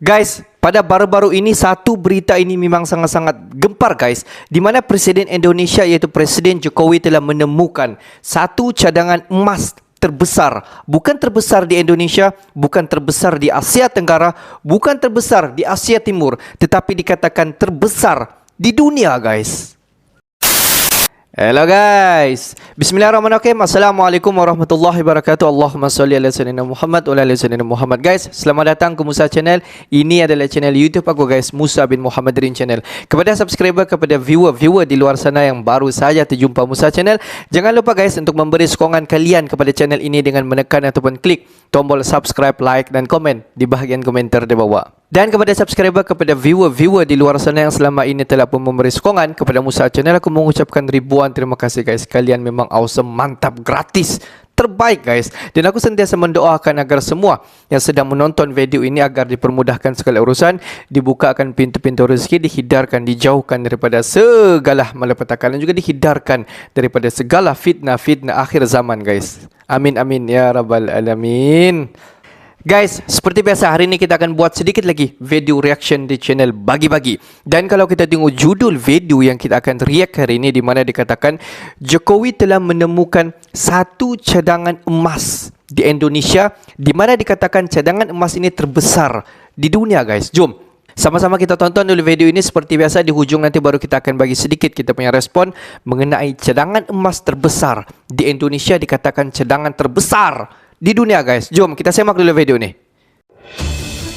Guys, pada baru-baru ini satu berita ini memang sangat-sangat gempar guys, di mana Presiden Indonesia iaitu Presiden Jokowi telah menemukan satu cadangan emas terbesar. Bukan terbesar di Indonesia, bukan terbesar di Asia Tenggara, bukan terbesar di Asia Timur, tetapi dikatakan terbesar di dunia guys. Hello guys, bismillahirrahmanirrahim. Assalamualaikum warahmatullahi wabarakatuh. Allahumma salli ala sayyidina Muhammad wa ala sayyidina Muhammad. Guys, selamat datang ke Musa Channel. Ini adalah channel YouTube aku guys, Musa bin Muhammad Rin Channel. Kepada subscriber, kepada viewer di luar sana yang baru saja terjumpa Musa Channel, jangan lupa guys untuk memberi sokongan kalian kepada channel ini dengan menekan ataupun klik tombol subscribe, like dan komen di bahagian komentar di bawah. Dan kepada subscriber, kepada viewer di luar sana yang selama ini telah pun memberi sokongan kepada Musa Channel, aku mengucapkan ribuan terima kasih guys. Kalian memang awesome, mantap, gratis, terbaik guys. Dan aku sentiasa mendoakan agar semua yang sedang menonton video ini agar dipermudahkan segala urusan, dibukakan pintu-pintu rezeki, dihindarkan, dijauhkan daripada segala malapetaka dan juga dihindarkan daripada segala fitnah akhir zaman guys. Amin amin ya rabbal alamin. Guys, seperti biasa hari ini kita akan buat sedikit lagi video reaction di channel Bagi-Bagi. Dan kalau kita tengok judul video yang kita akan react hari ini, di mana dikatakan Jokowi telah menemukan satu cadangan emas di Indonesia, di mana dikatakan cadangan emas ini terbesar di dunia guys. Jom sama-sama kita tonton dulu video ini. Seperti biasa di hujung nanti baru kita akan bagi sedikit kita punya respon mengenai cadangan emas terbesar di Indonesia, dikatakan cadangan terbesar di dunia guys. Jom kita simak dulu video ini.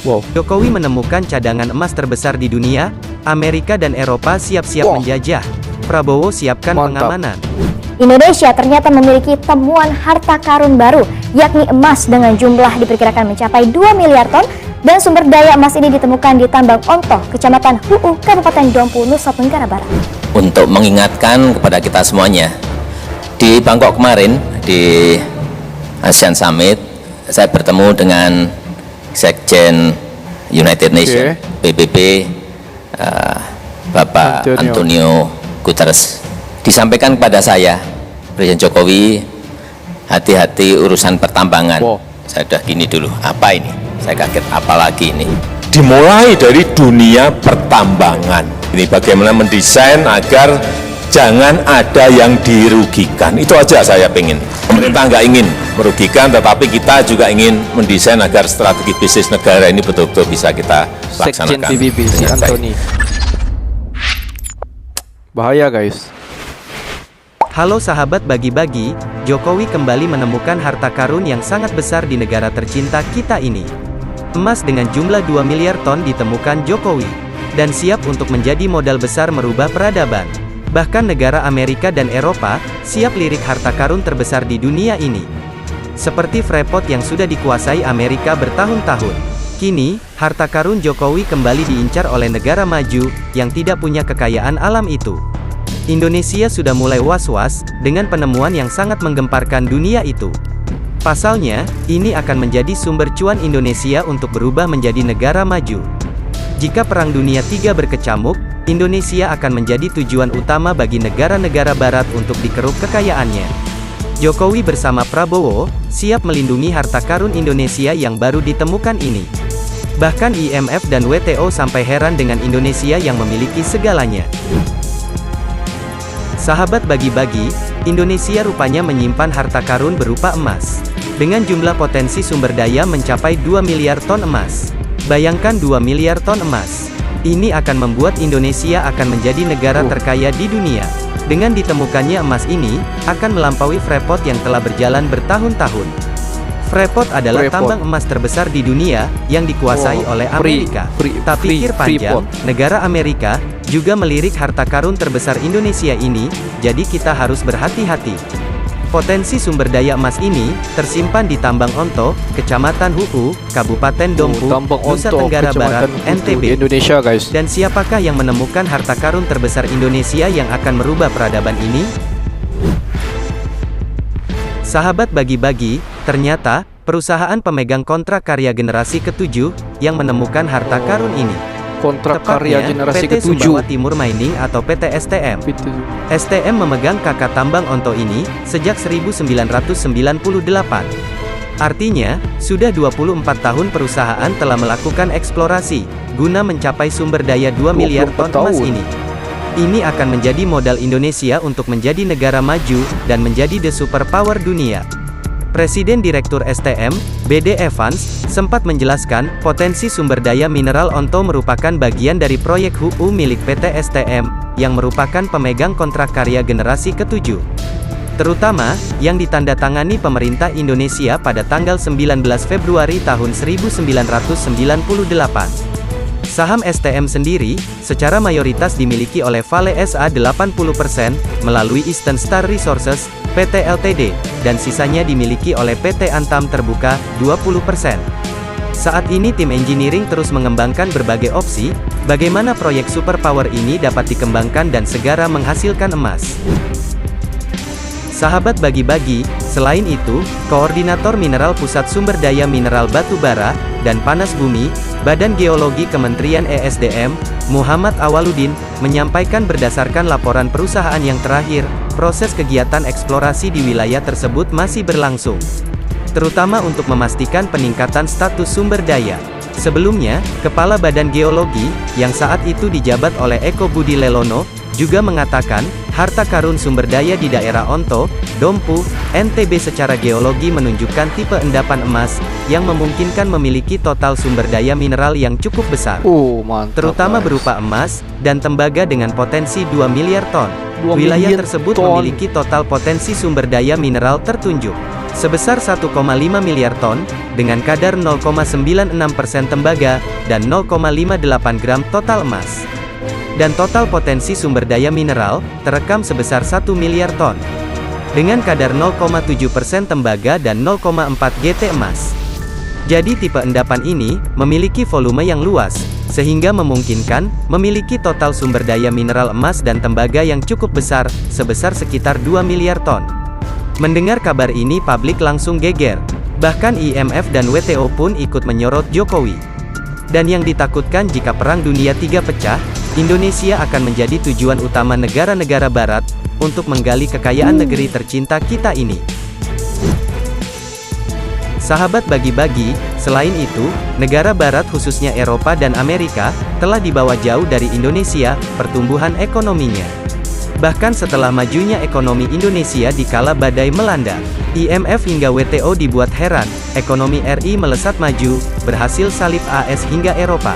Wow. Jokowi menemukan cadangan emas terbesar di dunia. Amerika dan Eropa siap-siap menjajah. Prabowo siapkan pengamanan. Indonesia ternyata memiliki temuan harta karun baru, yakni emas dengan jumlah diperkirakan mencapai 2 miliar ton, dan sumber daya emas ini ditemukan di Tambang Ontoh, Kecamatan Huu, Kabupaten Dompu, Nusa Tenggara Barat. Untuk mengingatkan kepada kita semuanya, di Bangkok kemarin di ASEAN Summit, saya bertemu dengan Sekjen United Nations, PBB, Bapak Antonio Guterres. Disampaikan kepada saya, Presiden Jokowi, hati-hati urusan pertambangan. Saya udah gini dulu, apa ini? Saya kaget, apalagi ini? Dimulai dari dunia pertambangan. Ini bagaimana mendesain agar jangan ada yang dirugikan. Itu aja saya pengen. Pemerintah nggak ingin merugikan, tetapi kita juga ingin mendesain agar strategi bisnis negara ini betul-betul bisa kita laksanakan. Sekjen PBB si Anthony. Bahaya guys. Halo sahabat Bagi-Bagi, Jokowi kembali menemukan harta karun yang sangat besar di negara tercinta kita ini. Emas dengan jumlah 2 miliar ton ditemukan Jokowi, dan siap untuk menjadi modal besar merubah peradaban. Bahkan negara Amerika dan Eropa siap lirik harta karun terbesar di dunia ini. Seperti Freeport yang sudah dikuasai Amerika bertahun-tahun. Kini, harta karun Jokowi kembali diincar oleh negara maju yang tidak punya kekayaan alam itu. Indonesia sudah mulai was-was dengan penemuan yang sangat menggemparkan dunia itu. Pasalnya, ini akan menjadi sumber cuan Indonesia untuk berubah menjadi negara maju. Jika Perang Dunia III berkecamuk, Indonesia akan menjadi tujuan utama bagi negara-negara barat untuk dikeruk kekayaannya. Jokowi bersama Prabowo siap melindungi harta karun Indonesia yang baru ditemukan ini. Bahkan IMF dan WTO sampai heran dengan Indonesia yang memiliki segalanya. Sahabat Bagi-Bagi, Indonesia rupanya menyimpan harta karun berupa emas. Dengan jumlah potensi sumber daya mencapai 2 miliar ton emas. Bayangkan 2 miliar ton emas. Ini akan membuat Indonesia akan menjadi negara terkaya di dunia. Dengan ditemukannya emas ini, akan melampaui Freeport yang telah berjalan bertahun-tahun. Freeport adalah tambang emas terbesar di dunia, yang dikuasai oleh Amerika. Tak pikir panjang, negara Amerika juga melirik harta karun terbesar Indonesia ini, jadi kita harus berhati-hati. Potensi sumber daya emas ini tersimpan di Tambang Ontoh, Kecamatan Huu, Kabupaten Dompu, Nusa Tenggara Barat, NTB. Indonesia guys. Dan siapakah yang menemukan harta karun terbesar Indonesia yang akan merubah peradaban ini? Sahabat Bagi-Bagi, ternyata perusahaan pemegang kontrak karya generasi ke-7 yang menemukan harta karun ini. Kontrak karya generasi PT ke-7 Sumbawa Timur Mining atau PT STM. STM memegang KK Tambang Ontoh ini sejak 1998. Artinya, sudah 24 tahun perusahaan telah melakukan eksplorasi, guna mencapai sumber daya 2 miliar ton 24 emas tahun. ini. Ini akan menjadi modal Indonesia untuk menjadi negara maju, dan menjadi the superpower dunia. Presiden Direktur STM, BD Evans, sempat menjelaskan, potensi sumber daya mineral Onto merupakan bagian dari proyek HUU milik PT STM, yang merupakan pemegang kontrak karya generasi ke-7. Terutama, yang ditandatangani pemerintah Indonesia pada tanggal 19 Februari tahun 1998. Saham STM sendiri, secara mayoritas dimiliki oleh Vale SA 80%, melalui Eastern Star Resources, PT Ltd, dan sisanya dimiliki oleh PT Antam Terbuka, 20%. Saat ini tim engineering terus mengembangkan berbagai opsi, bagaimana proyek superpower ini dapat dikembangkan dan segera menghasilkan emas. Sahabat bagi-bagi, selain itu, Koordinator Mineral Pusat Sumber Daya Mineral Batu Bara, dan Panas Bumi, Badan Geologi Kementerian ESDM, Muhammad Awaludin, menyampaikan berdasarkan laporan perusahaan yang terakhir, proses kegiatan eksplorasi di wilayah tersebut masih berlangsung. Terutama untuk memastikan peningkatan status sumber daya. Sebelumnya, Kepala Badan Geologi, yang saat itu dijabat oleh Eko Budi Lelono, juga mengatakan, harta karun sumber daya di daerah Onto, Dompu, NTB secara geologi menunjukkan tipe endapan emas, yang memungkinkan memiliki total sumber daya mineral yang cukup besar. Mantap. Terutama guys. berupa emas, dan tembaga dengan potensi 2 miliar ton. 2 Wilayah miliar tersebut ton. memiliki total potensi sumber daya mineral tertunjuk sebesar 1,5 miliar ton, dengan kadar 0,96% tembaga, dan 0,58 gram total emas. Dan total potensi sumber daya mineral, terekam sebesar 1 miliar ton. Dengan kadar 0,7% tembaga dan 0,4 GT emas. Jadi tipe endapan ini, memiliki volume yang luas, sehingga memungkinkan, memiliki total sumber daya mineral emas dan tembaga yang cukup besar, sebesar sekitar 2 miliar ton. Mendengar kabar ini publik langsung geger. Bahkan IMF dan WTO pun ikut menyorot Jokowi. Dan yang ditakutkan jika Perang Dunia III pecah, Indonesia akan menjadi tujuan utama negara-negara barat, untuk menggali kekayaan negeri tercinta kita ini. Sahabat bagi-bagi, selain itu, negara barat khususnya Eropa dan Amerika, telah dibawa jauh dari Indonesia, pertumbuhan ekonominya. Bahkan setelah majunya ekonomi Indonesia di kala badai melanda, IMF hingga WTO dibuat heran, ekonomi RI melesat maju, berhasil salib AS hingga Eropa.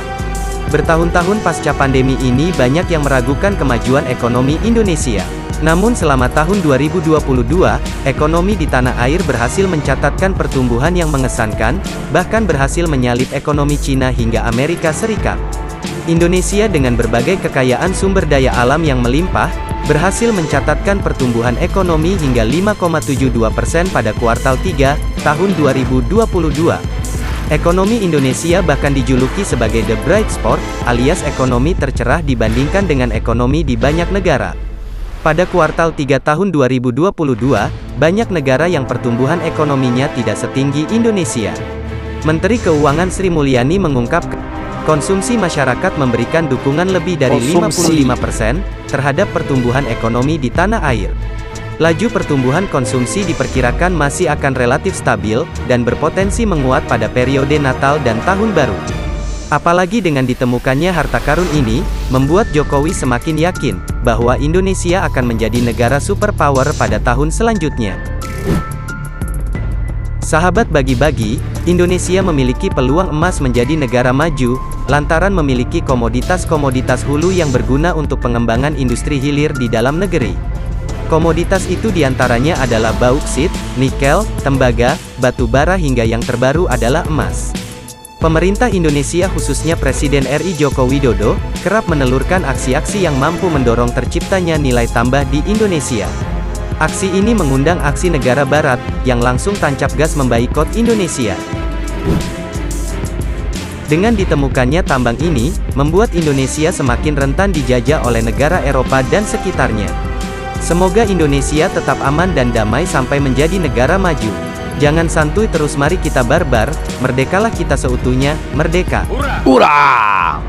Bertahun-tahun pasca pandemi ini banyak yang meragukan kemajuan ekonomi Indonesia. Namun selama tahun 2022, ekonomi di tanah air berhasil mencatatkan pertumbuhan yang mengesankan, bahkan berhasil menyalip ekonomi Cina hingga Amerika Serikat. Indonesia dengan berbagai kekayaan sumber daya alam yang melimpah, berhasil mencatatkan pertumbuhan ekonomi hingga 5,72% pada kuartal 3, tahun 2022. Ekonomi Indonesia bahkan dijuluki sebagai the bright spot, alias ekonomi tercerah dibandingkan dengan ekonomi di banyak negara. Pada kuartal 3 tahun 2022, banyak negara yang pertumbuhan ekonominya tidak setinggi Indonesia. Menteri Keuangan Sri Mulyani mengungkap, konsumsi masyarakat memberikan dukungan lebih dari 55% terhadap pertumbuhan ekonomi di tanah air. Laju pertumbuhan konsumsi diperkirakan masih akan relatif stabil, dan berpotensi menguat pada periode Natal dan Tahun Baru. Apalagi dengan ditemukannya harta karun ini, membuat Jokowi semakin yakin, bahwa Indonesia akan menjadi negara superpower pada tahun selanjutnya. Sahabat bagi-bagi, Indonesia memiliki peluang emas menjadi negara maju, lantaran memiliki komoditas-komoditas hulu yang berguna untuk pengembangan industri hilir di dalam negeri. Komoditas itu diantaranya adalah bauksit, nikel, tembaga, batu bara hingga yang terbaru adalah emas. Pemerintah Indonesia khususnya Presiden RI Joko Widodo, kerap menelurkan aksi-aksi yang mampu mendorong terciptanya nilai tambah di Indonesia. Aksi ini mengundang aksi negara barat, yang langsung tancap gas memboikot Indonesia. Dengan ditemukannya tambang ini, membuat Indonesia semakin rentan dijajah oleh negara Eropa dan sekitarnya. Semoga Indonesia tetap aman dan damai sampai menjadi negara maju. Jangan santuy terus, mari kita barbar, merdekalah kita seutuhnya, merdeka. Hurrah!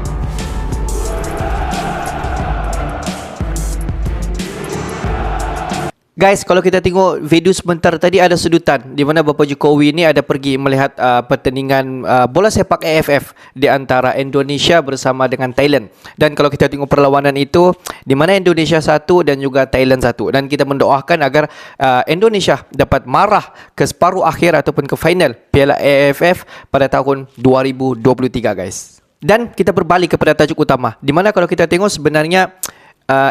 Guys, kalau kita tengok video sebentar tadi ada sedutan di mana Bapak Jokowi ni ada pergi melihat pertandingan bola sepak AFF di antara Indonesia bersama dengan Thailand. Dan kalau kita tengok perlawanan itu di mana Indonesia 1 dan juga Thailand 1, dan kita mendoakan agar Indonesia dapat marah ke separuh akhir ataupun ke final Piala AFF pada tahun 2023 guys. Dan kita berbalik kepada tajuk utama di mana kalau kita tengok sebenarnya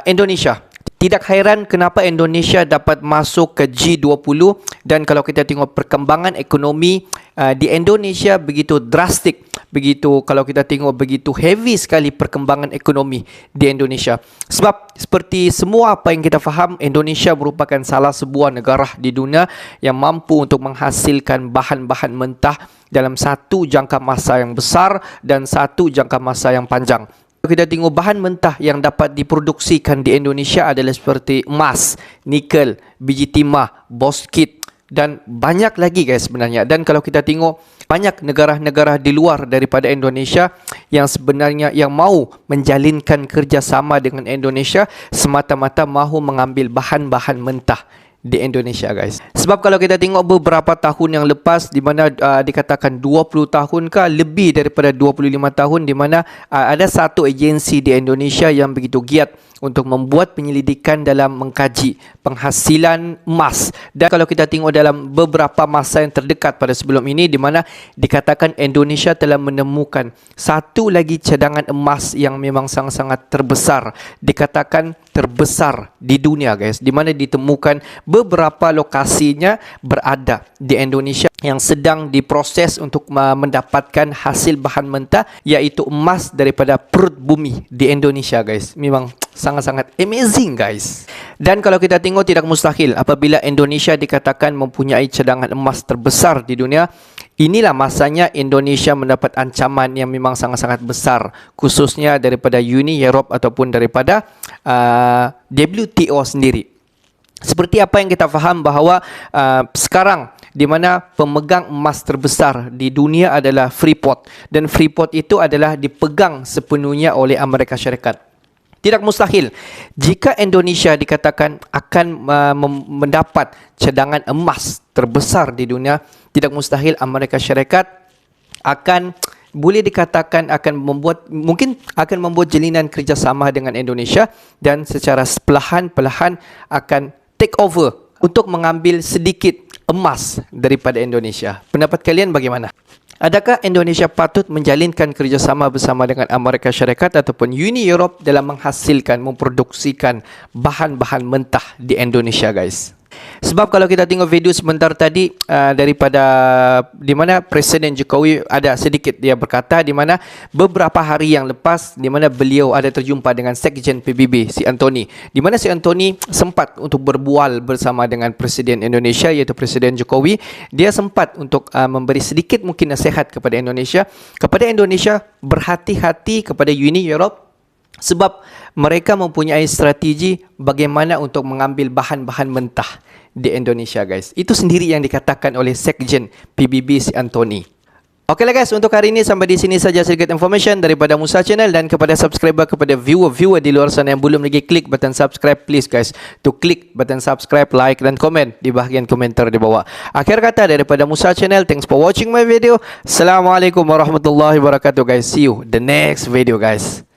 Indonesia, tidak hairan kenapa Indonesia dapat masuk ke G20, dan kalau kita tengok perkembangan ekonomi di Indonesia begitu drastik, begitu kalau kita tengok begitu heavy sekali perkembangan ekonomi di Indonesia. Sebab seperti semua apa yang kita faham, Indonesia merupakan salah sebuah negara di dunia yang mampu untuk menghasilkan bahan-bahan mentah dalam satu jangka masa yang besar dan satu jangka masa yang panjang. Kita tengok bahan mentah yang dapat diproduksikan di Indonesia adalah seperti emas, nikel, biji timah, bauxit dan banyak lagi guys sebenarnya. Dan kalau kita tengok banyak negara-negara di luar daripada Indonesia yang sebenarnya yang mahu menjalinkan kerjasama dengan Indonesia semata-mata mahu mengambil bahan-bahan mentah di Indonesia guys. Sebab kalau kita tengok beberapa tahun yang lepas di mana dikatakan 20 tahun ke lebih daripada 25 tahun di mana ada satu agensi di Indonesia yang begitu giat untuk membuat penyelidikan dalam mengkaji penghasilan emas. Dan kalau kita tengok dalam beberapa masa yang terdekat pada sebelum ini di mana dikatakan Indonesia telah menemukan satu lagi cadangan emas yang memang sangat-sangat terbesar, dikatakan terbesar di dunia guys, di mana ditemukan beberapa lokasinya berada di Indonesia yang sedang diproses untuk mendapatkan hasil bahan mentah iaitu emas daripada perut bumi di Indonesia guys. Memang sangat-sangat amazing guys. Dan kalau kita tengok tidak mustahil apabila Indonesia dikatakan mempunyai cadangan emas terbesar di dunia, inilah masanya Indonesia mendapat ancaman yang memang sangat-sangat besar, khususnya daripada Uni Europe ataupun daripada WTO sendiri. Seperti apa yang kita faham bahawa sekarang di mana pemegang emas terbesar di dunia adalah Freeport, dan Freeport itu adalah dipegang sepenuhnya oleh Amerika Syarikat. Tidak mustahil jika Indonesia dikatakan akan mendapat cadangan emas terbesar di dunia, tidak mustahil Amerika Syarikat akan boleh dikatakan akan membuat jalinan kerjasama dengan Indonesia dan secara perlahan-perlahan akan take over untuk mengambil sedikit emas daripada Indonesia. Pendapat kalian bagaimana? Adakah Indonesia patut menjalinkan kerjasama bersama dengan Amerika Syarikat ataupun Uni Europe dalam menghasilkan, memproduksikan bahan-bahan mentah di Indonesia guys? Sebab kalau kita tengok video sebentar tadi daripada di mana Presiden Jokowi ada sedikit dia berkata di mana beberapa hari yang lepas di mana beliau ada terjumpa dengan Sekjen PBB si Antony, di mana si Antony sempat untuk berbual bersama dengan Presiden Indonesia iaitu Presiden Jokowi. Dia sempat untuk memberi sedikit mungkin nasihat kepada Indonesia berhati-hati kepada Uni Europe, sebab mereka mempunyai strategi bagaimana untuk mengambil bahan-bahan mentah di Indonesia guys. Itu sendiri yang dikatakan oleh Sekjen PBB si Antony. Okeylah guys, untuk hari ini sampai di sini saja sedikit information daripada Musa Channel, dan kepada subscriber, kepada viewer di luar sana yang belum lagi klik button subscribe, please guys to klik button subscribe, like dan komen di bahagian komentar di bawah. Akhir kata daripada Musa Channel, thanks for watching my video. Assalamualaikum warahmatullahi wabarakatuh guys. See you the next video guys.